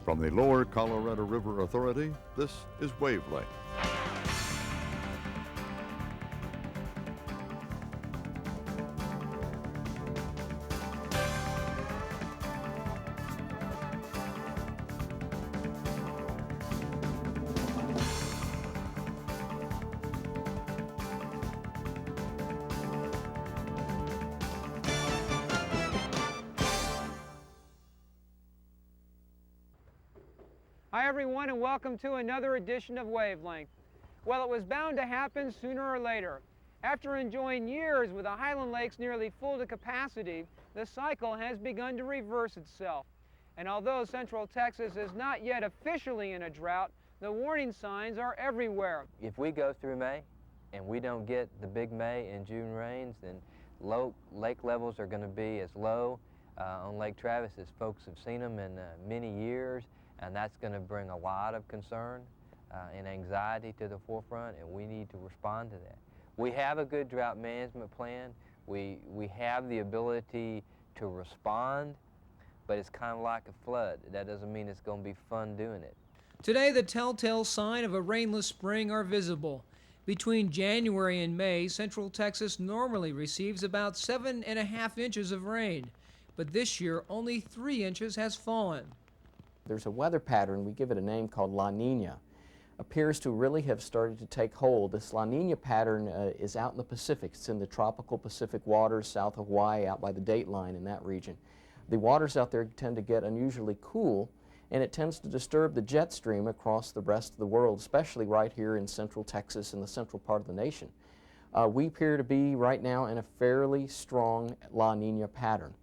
From the Lower Colorado River Authority, this is Wavelength. Hi everyone, and welcome to another edition of Wavelength. Well, it was bound to happen sooner or later. After enjoying years with the Highland Lakes nearly full to capacity, the cycle has begun to reverse itself. And although Central Texas is not yet officially in a drought, the warning signs are everywhere. If we go through May and we don't get the big May and June rains, then lake levels are going to be as low on Lake Travis as folks have seen them in many years. And that's going to bring a lot of concern and anxiety to the forefront, and we need to respond to that. We have a good drought management plan. We have the ability to respond, but it's kind of like a flood. That doesn't mean it's going to be fun doing it. Today, the telltale signs of a rainless spring are visible. Between January and May, Central Texas normally receives about 7.5 inches of rain, but this year only 3 inches has fallen. There's a weather pattern, we give it a name called La Nina, appears to really have started to take hold. This La Nina pattern is out in the Pacific. It's in the tropical Pacific waters south of Hawaii, out by the date line in that region. The waters out there tend to get unusually cool, and it tends to disturb the jet stream across the rest of the world, especially right here in Central Texas and the central part of the nation. We appear to be right now in a fairly strong La Nina pattern.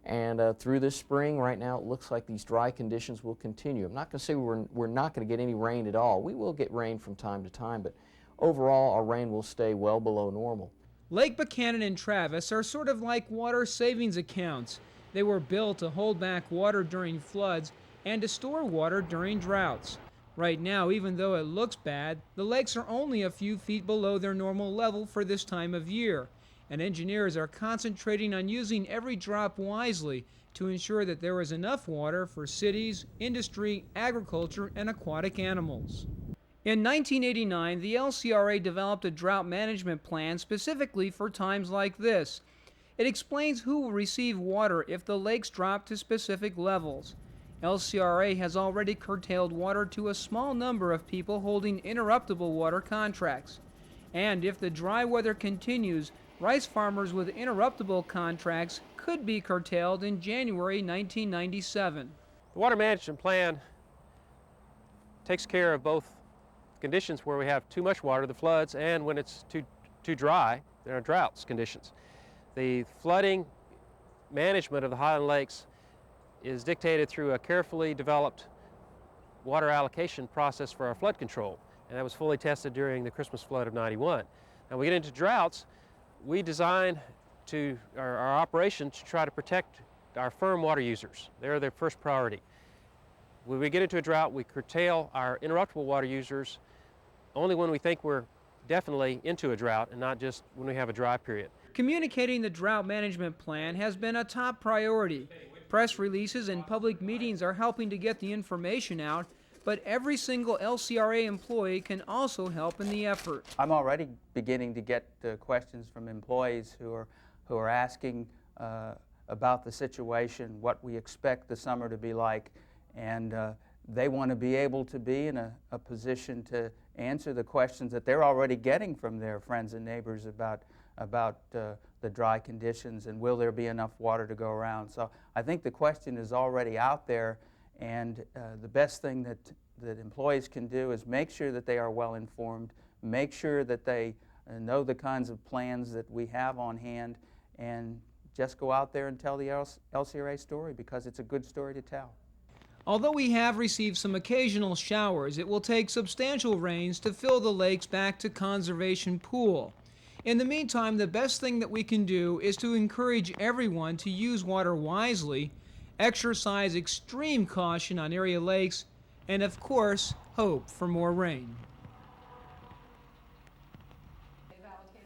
And through this spring, right now, it looks like these dry conditions will continue. I'm not going to say we're not going to get any rain at all. We will get rain from time to time, but overall, our rain will stay well below normal. Lake Buchanan and Travis are sort of like water savings accounts. They were built to hold back water during floods and to store water during droughts. Right now, even though it looks bad, the lakes are only a few feet below their normal level for this time of year, and engineers are concentrating on using every drop wisely to ensure that there is enough water for cities, industry, agriculture, and aquatic animals. In 1989, the LCRA developed a drought management plan specifically for times like this. It explains who will receive water if the lakes drop to specific levels. LCRA has already curtailed water to a small number of people holding interruptible water contracts. And if the dry weather continues, rice farmers with interruptible contracts could be curtailed in January 1997. The water management plan takes care of both conditions where we have too much water, the floods, and when it's too dry, there are droughts conditions. The flooding management of the Highland Lakes is dictated through a carefully developed water allocation process for our flood control, and that was fully tested during the Christmas flood of '91. Now we get into droughts, we design our operation to try to protect our firm water users. They're their first priority. When we get into a drought, we curtail our interruptible water users only when we think we're definitely into a drought and not just when we have a dry period. Communicating the drought management plan has been a top priority. Press releases and public meetings are helping to get the information out, but every single LCRA employee can also help in the effort. I'm already beginning to get questions from employees who are asking about the situation, what we expect the summer to be like, and they want to be able to be in a position to answer the questions that they're already getting from their friends and neighbors about the dry conditions and will there be enough water to go around. So I think the question is already out there, and the best thing that employees can do is make sure that they are well informed, make sure that they know the kinds of plans that we have on hand, and just go out there and tell the LCRA story, because it's a good story to tell. Although we have received some occasional showers, it will take substantial rains to fill the lakes back to conservation pool. In the meantime, the best thing that we can do is to encourage everyone to use water wisely, exercise extreme caution on area lakes, and of course, hope for more rain.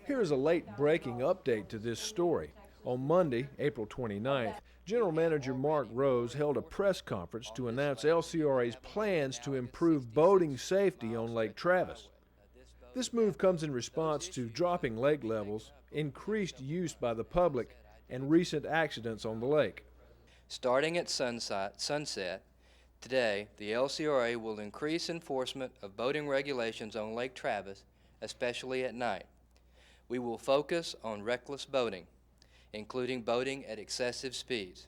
Here is a late-breaking update to this story. On Monday, April 29th, General Manager Mark Rose held a press conference to announce LCRA's plans to improve boating safety on Lake Travis. This move comes in response to dropping lake levels, increased use by the public, and recent accidents on the lake. Starting at sunset, today, the LCRA will increase enforcement of boating regulations on Lake Travis, especially at night. We will focus on reckless boating, including boating at excessive speeds.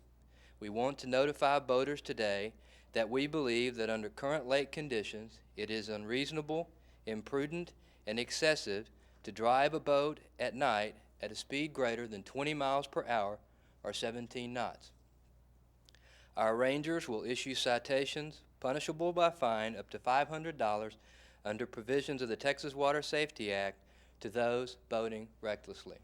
We want to notify boaters today that we believe that under current lake conditions, it is unreasonable, imprudent, and excessive to drive a boat at night at a speed greater than 20 miles per hour or 17 knots. Our rangers will issue citations punishable by fine up to $500 under provisions of the Texas Water Safety Act to those boating recklessly.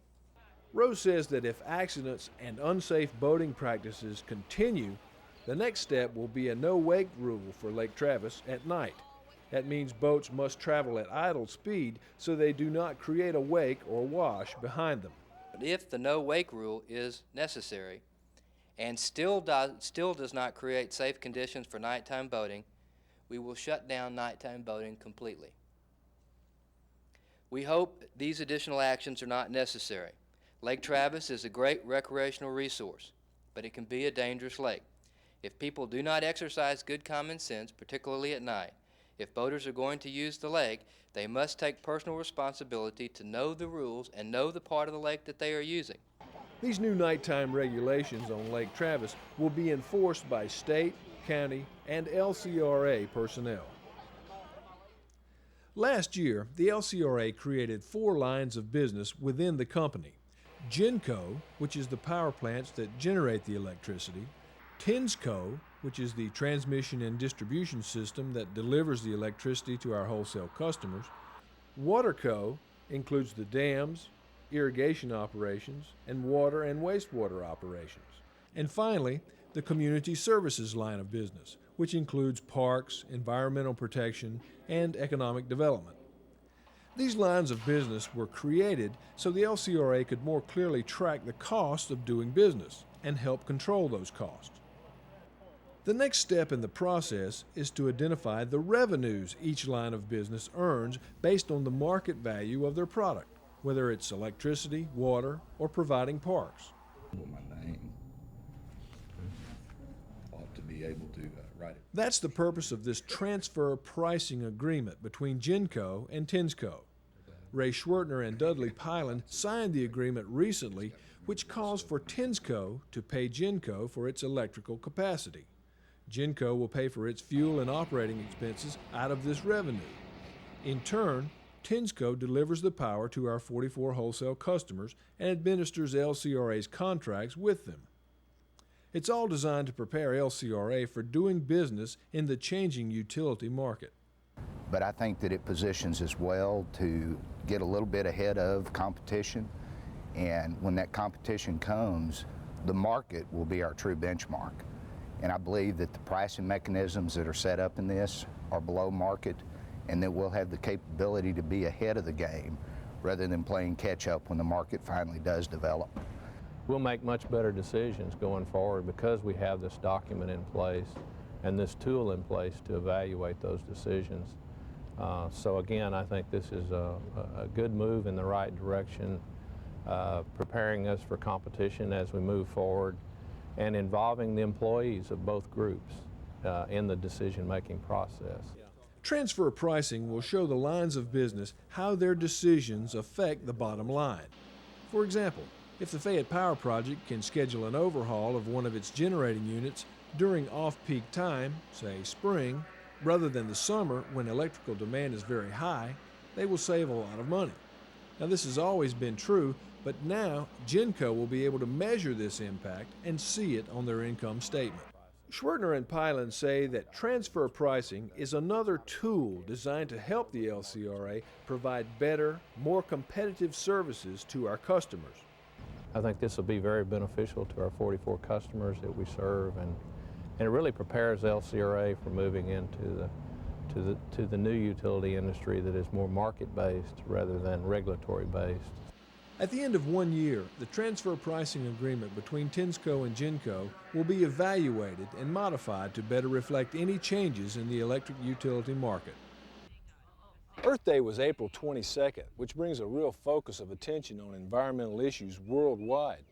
Rose says that if accidents and unsafe boating practices continue, the next step will be a no-wake rule for Lake Travis at night. That means boats must travel at idle speed so they do not create a wake or wash behind them. But if the no-wake rule is necessary and still does not create safe conditions for nighttime boating, we will shut down nighttime boating completely. We hope these additional actions are not necessary. Lake Travis is a great recreational resource, but it can be a dangerous lake. If people do not exercise good common sense, particularly at night, if boaters are going to use the lake, they must take personal responsibility to know the rules and know the part of the lake that they are using. These new nighttime regulations on Lake Travis will be enforced by state, county, and LCRA personnel. Last year, the LCRA created 4 lines of business within the company. Genco, which is the power plants that generate the electricity, Tensco, which is the transmission and distribution system that delivers the electricity to our wholesale customers, Waterco includes the dams, irrigation operations, and water and wastewater operations. And finally, the community services line of business, which includes parks, environmental protection, and economic development. These lines of business were created so the LCRA could more clearly track the cost of doing business and help control those costs. The next step in the process is to identify the revenues each line of business earns based on the market value of their product, whether it's electricity, water, or providing parks. My name ought to be able to write it. That's the purpose of this transfer pricing agreement between Genco and Tensco. Ray Schwertner and Dudley Pyland signed the agreement recently, which calls for Tensco to pay Genco for its electrical capacity. Genco will pay for its fuel and operating expenses out of this revenue. In turn, Tensco delivers the power to our 44 wholesale customers and administers LCRA's contracts with them. It's all designed to prepare LCRA for doing business in the changing utility market. But I think that it positions us well to get a little bit ahead of competition, and when that competition comes, the market will be our true benchmark. And I believe that the pricing mechanisms that are set up in this are below market, and that we'll have the capability to be ahead of the game rather than playing catch up when the market finally does develop. We'll make much better decisions going forward because we have this document in place and this tool in place to evaluate those decisions. So again, I think this is a good move in the right direction, preparing us for competition as we move forward and involving the employees of both groups in the decision-making process. Transfer pricing will show the lines of business how their decisions affect the bottom line. For example, if the Fayette Power Project can schedule an overhaul of one of its generating units during off-peak time, say spring, rather than the summer when electrical demand is very high, they will save a lot of money. Now, this has always been true, but now Genco will be able to measure this impact and see it on their income statement. Schwertner and Pyland say that transfer pricing is another tool designed to help the LCRA provide better, more competitive services to our customers. I think this will be very beneficial to our 44 customers that we serve, and it really prepares LCRA for moving into the new utility industry that is more market-based rather than regulatory-based. At the end of 1 year, the transfer pricing agreement between Tensco and Genco will be evaluated and modified to better reflect any changes in the electric utility market. Earth Day was April 22nd, which brings a real focus of attention on environmental issues worldwide.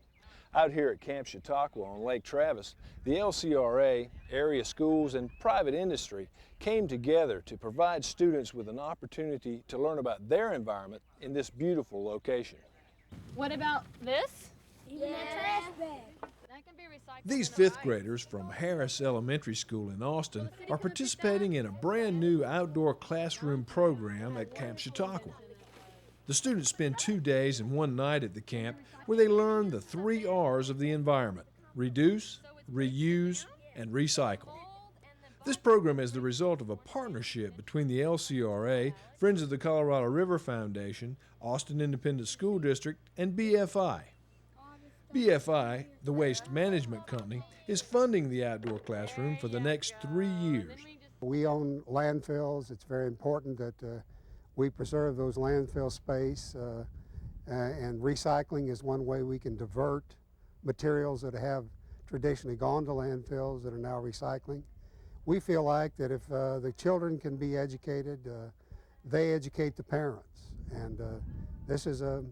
Out here at Camp Chautauqua on Lake Travis, the LCRA, area schools, and private industry came together to provide students with an opportunity to learn about their environment in this beautiful location. What about this? Even a trash bag. That can be recycled. These fifth graders from Harris Elementary School in Austin are participating in a brand new outdoor classroom program at Camp Chautauqua. The students spend 2 days and 1 night at the camp where they learn the 3 R's of the environment: reduce, reuse, and recycle. This program is the result of a partnership between the LCRA, Friends of the Colorado River Foundation, Austin Independent School District, and BFI. BFI, the waste management company, is funding the outdoor classroom for the next 3 years. We own landfills. It's very important that we preserve those landfill space, and recycling is one way we can divert materials that have traditionally gone to landfills that are now recycling. We feel like that if the children can be educated, they educate the parents, and this is a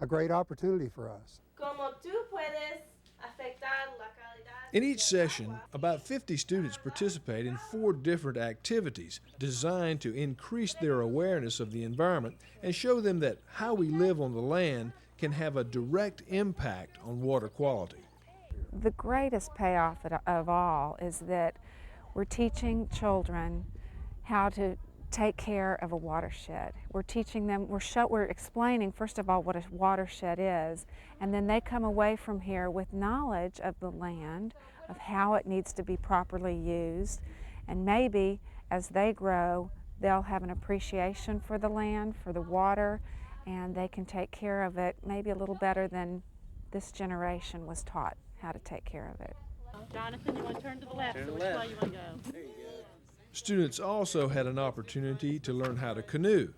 great opportunity for us. In each session, about 50 students participate in 4 different activities designed to increase their awareness of the environment and show them that how we live on the land can have a direct impact on water quality. The greatest payoff of all is that we're teaching children how to take care of a watershed. We're teaching them, we're explaining first of all what a watershed is, and then they come away from here with knowledge of the land, of how it needs to be properly used, and maybe as they grow they'll have an appreciation for the land, for the water, and they can take care of it maybe a little better than this generation was taught how to take care of it. Jonathan, you want to turn to the left, so which way you want to go? There you go. Students also had an opportunity to learn how to canoe,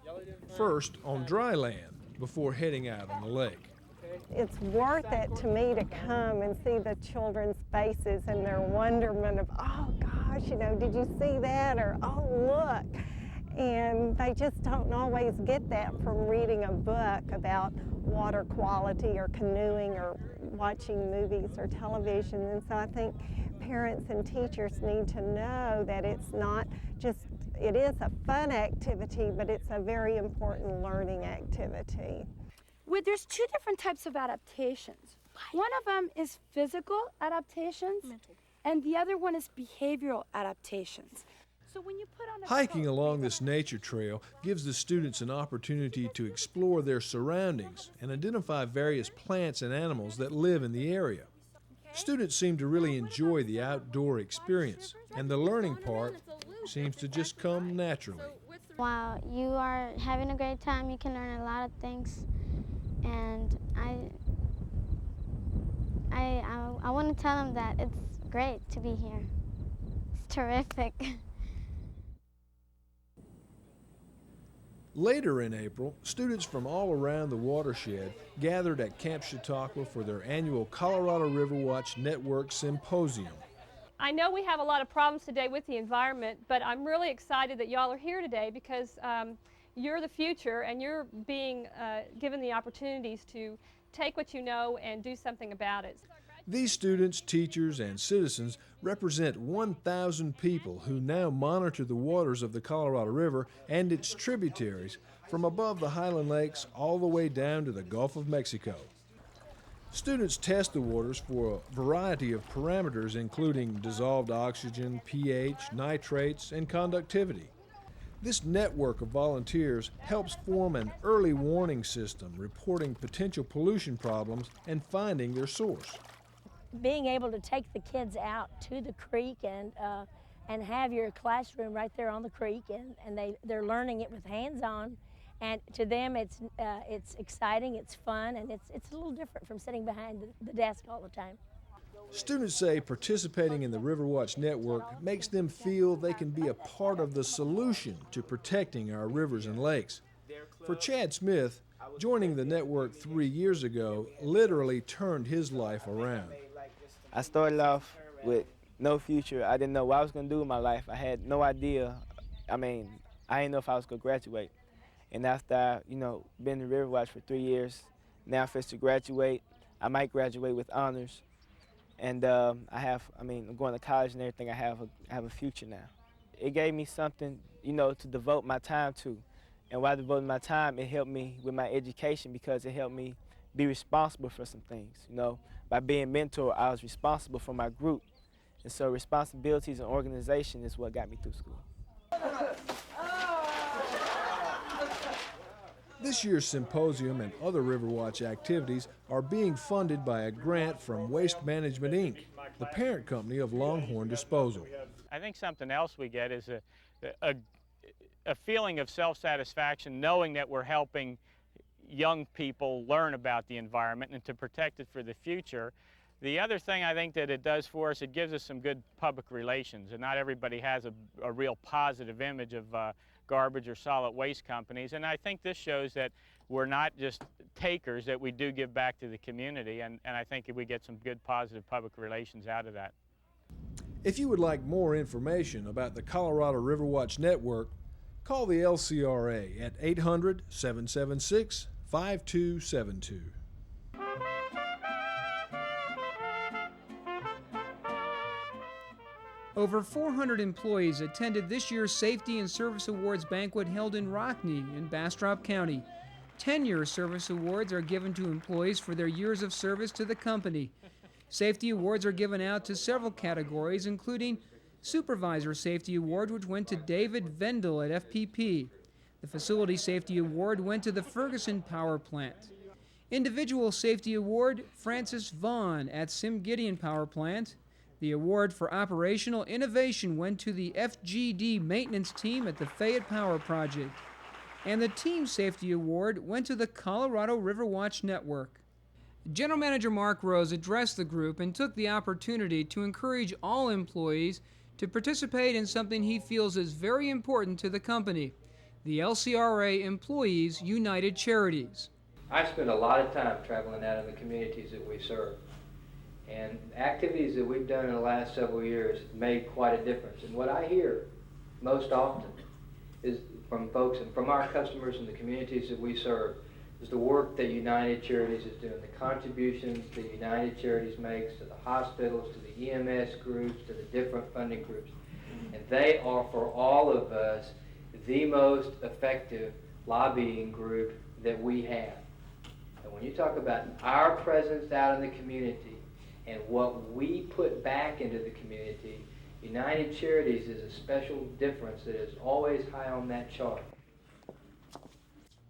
first on dry land before heading out on the lake. It's worth it to me to come and see the children's faces and their wonderment of, oh gosh, you know, did you see that? Or, oh look. And they just don't always get that from reading a book about water quality or canoeing or watching movies or television. And so I think parents and teachers need to know that it's not just, it is a fun activity, but it's a very important learning activity. Well, there's 2 different types of adaptations. One of them is physical adaptations, and the other one is behavioral adaptations. So when you put on a Hiking along this nature trail gives the students an opportunity to explore their surroundings and identify various plants and animals that live in the area. Students seem to really enjoy the outdoor experience, and the learning part seems to just come naturally. While you are having a great time, you can learn a lot of things, and I want to tell them that it's great to be here. It's terrific. Later in April, students from all around the watershed gathered at Camp Chautauqua for their annual Colorado River Watch Network Symposium. I know we have a lot of problems today with the environment, but I'm really excited that y'all are here today because you're the future and you're being given the opportunities to take what you know and do something about it. These students, teachers, and citizens represent 1,000 people who now monitor the waters of the Colorado River and its tributaries from above the Highland Lakes all the way down to the Gulf of Mexico. Students test the waters for a variety of parameters including dissolved oxygen, pH, nitrates, and conductivity. This network of volunteers helps form an early warning system reporting potential pollution problems and finding their source. Being able to take the kids out to the creek and have your classroom right there on the creek, and they're learning it with hands-on, and to them it's exciting, it's fun, and it's a little different from sitting behind the desk all the time. Students say participating in the Riverwatch Network makes them feel they can be a part of the solution to protecting our rivers and lakes. For Chad Smith, Joining the network 3 years ago literally turned his life around. I started off with no future. I didn't know what I was going to do with my life. I had no idea. I didn't know if I was going to graduate. And after I, been in Riverwatch for 3 years, now I'm fixed to graduate. I might graduate with honors. And I'm going to college and everything. I have a future now. It gave me something, to devote my time to. And while devoting my time, it helped me with my education because it helped me be responsible for some things. By being mentor, I was responsible for my group. And so responsibilities and organization is what got me through school. This year's symposium and other Riverwatch activities are being funded by a grant from Waste Management, Inc., the parent company of Longhorn Disposal. I think something else we get is a feeling of self-satisfaction knowing that we're helping young people learn about the environment and to protect it for the future. The other thing I think that it does for us, it gives us some good public relations, and not everybody has a real positive image of garbage or solid waste companies, and I think this shows that we're not just takers, that we do give back to the community, and I think we get some good positive public relations out of that. If you would like more information about the Colorado Riverwatch Network, call the LCRA at 800-776-5272. Over 400 employees attended this year's Safety and Service Awards banquet held in Rockne in Bastrop County. 10-year service awards are given to employees for their years of service to the company. Safety awards are given out to several categories, including Supervisor Safety Award, which went to David Vendel at FPP. The Facility Safety Award went to the Ferguson Power Plant. Individual Safety Award, Francis Vaughn at Sim Gideon Power Plant. The award for Operational Innovation went to the FGD Maintenance Team at the Fayette Power Project. And the Team Safety Award went to the Colorado Riverwatch Network. General Manager Mark Rose addressed the group and took the opportunity to encourage all employees to participate in something he feels is very important to the company, the LCRA Employees United Charities. I spend a lot of time traveling out in the communities that we serve. And activities that we've done in the last several years made quite a difference. And what I hear most often is from folks and from our customers in the communities that we serve is the work that United Charities is doing, the contributions that United Charities makes to the hospitals, to the EMS groups, to the different funding groups. And they are, for all of us, the most effective lobbying group that we have. And when you talk about our presence out in the community, and what we put back into the community, United Charities is a special difference that is always high on that chart.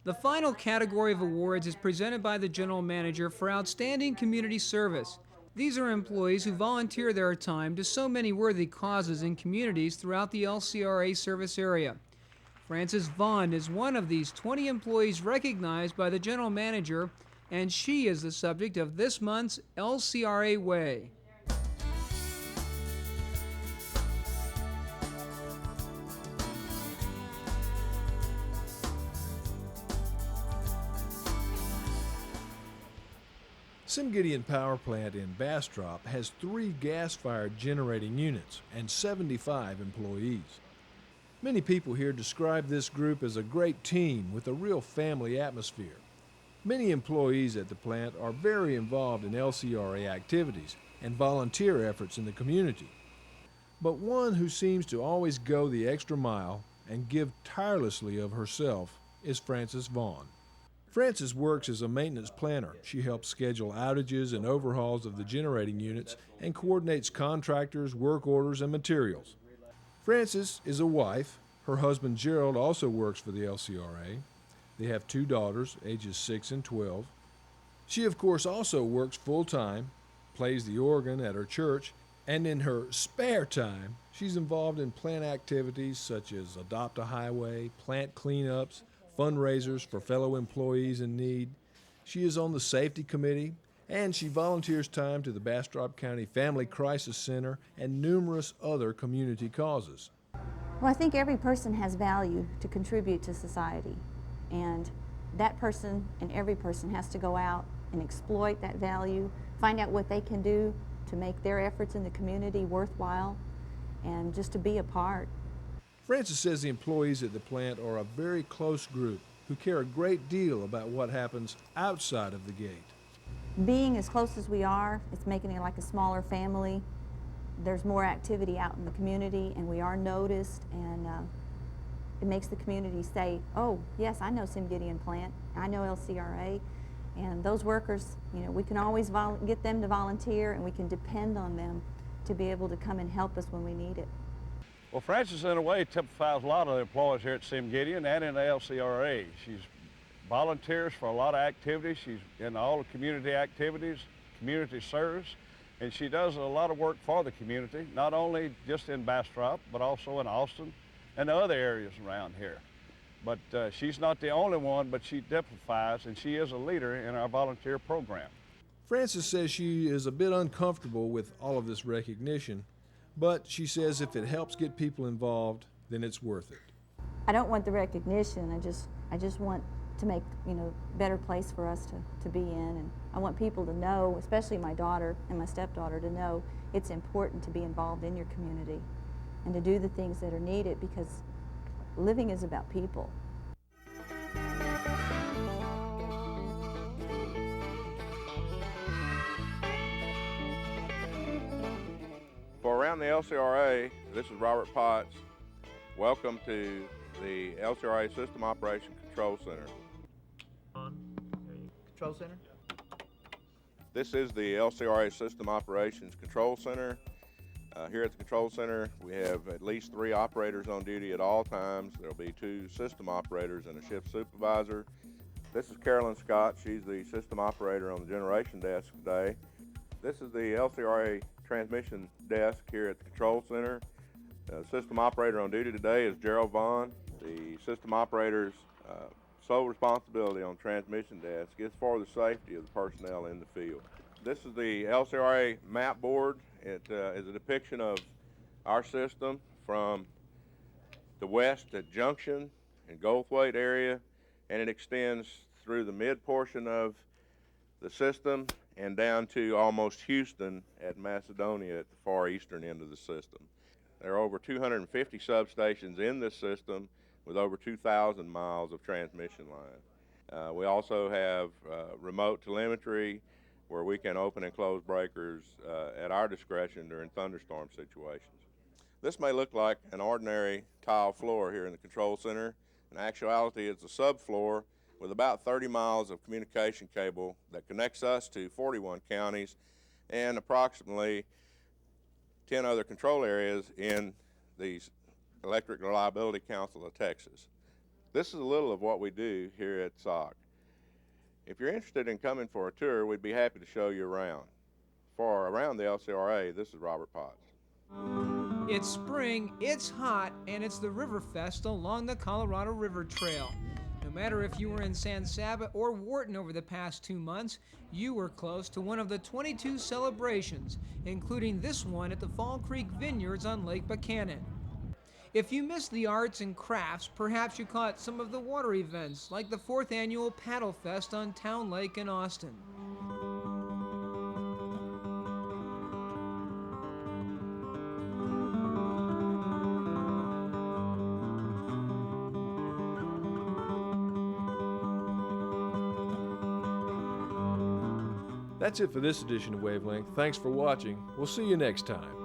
The final category of awards is presented by the General Manager for Outstanding Community Service. These are employees who volunteer their time to so many worthy causes in communities throughout the LCRA service area. Frances Vaughn is one of these 20 employees recognized by the General Manager, and she is the subject of this month's LCRA Way. Sim Gideon Power Plant in Bastrop has 3 gas-fired generating units and 75 employees. Many people here describe this group as a great team with a real family atmosphere. Many employees at the plant are very involved in LCRA activities and volunteer efforts in the community. But one who seems to always go the extra mile and give tirelessly of herself is Frances Vaughn. Frances works as a maintenance planner. She helps schedule outages and overhauls of the generating units and coordinates contractors, work orders, and materials. Frances is a wife. Her husband Gerald also works for the LCRA. They have 2 daughters, ages 6 and 12. She, of course, also works full-time, plays the organ at her church, and in her spare time, she's involved in plant activities such as Adopt a Highway, plant cleanups, fundraisers for fellow employees in need. She is on the safety committee, and she volunteers time to the Bastrop County Family Crisis Center and numerous other community causes. Well, I think every person has value to contribute to society, and that person and every person has to go out and exploit that value, find out what they can do to make their efforts in the community worthwhile, and just to be a part. Francis says the employees at the plant are a very close group who care a great deal about what happens outside of the gate. Being as close as we are, it's making it like a smaller family. There's more activity out in the community, and we are noticed, and it makes the community say, oh, yes, I know Sim Gideon Plant, I know LCRA, and those workers, you know, we can always get them to volunteer, and we can depend on them to be able to come and help us when we need it. Well, Frances, in a way, typifies a lot of the employees here at Sim Gideon and in the LCRA. She's volunteers for a lot of activities. She's in all the community activities, community service, and she does a lot of work for the community, not only just in Bastrop, but also in Austin and the other areas around here. But she's not the only one, but she typifies, and she is a leader in our volunteer program. Frances says she is a bit uncomfortable with all of this recognition, but she says if it helps get people involved, then it's worth it. I don't want the recognition, I just want to make, you know, a better place for us to be in, and I want people to know, especially my daughter and my stepdaughter, to know it's important to be involved in your community and to do the things that are needed, because living is about people. For Around the LCRA, this is Robert Potts. Welcome to the LCRA System Operation Control Center. Control Center? This is the LCRA System Operations Control Center. Here at the Control Center, we have at least 3 operators on duty at all times. There will be 2 system operators and a shift supervisor. This is Carolyn Scott. She's the system operator on the generation desk today. This is the LCRA transmission desk here at the Control Center. System operator on duty today is Gerald Vaughn. The system operator's sole responsibility on transmission desk is for the safety of the personnel in the field. This is the LCRA map board. It is a depiction of our system from the west at Junction and Goldthwaite area, and it extends through the mid portion of the system and down to almost Houston at Macedonia at the far eastern end of the system. There are over 250 substations in this system with over 2,000 miles of transmission line. We also have remote telemetry where we can open and close breakers at our discretion during thunderstorm situations. This may look like an ordinary tile floor here in the Control Center. In actuality, it's a subfloor with about 30 miles of communication cable that connects us to 41 counties and approximately 10 other control areas in the Electric Reliability Council of Texas. This is a little of what we do here at SOC. If you're interested in coming for a tour, we'd be happy to show you around. For Around the LCRA, this is Robert Potts. It's spring, it's hot, and it's the Riverfest along the Colorado River Trail. No matter if you were in San Saba or Wharton over the past 2 months, you were close to one of the 22 celebrations, including this one at the Fall Creek Vineyards on Lake Buchanan. If you missed the arts and crafts, perhaps you caught some of the water events, like the 4th annual Paddle Fest on Town Lake in Austin. That's it for this edition of Wavelength. Thanks for watching. We'll see you next time.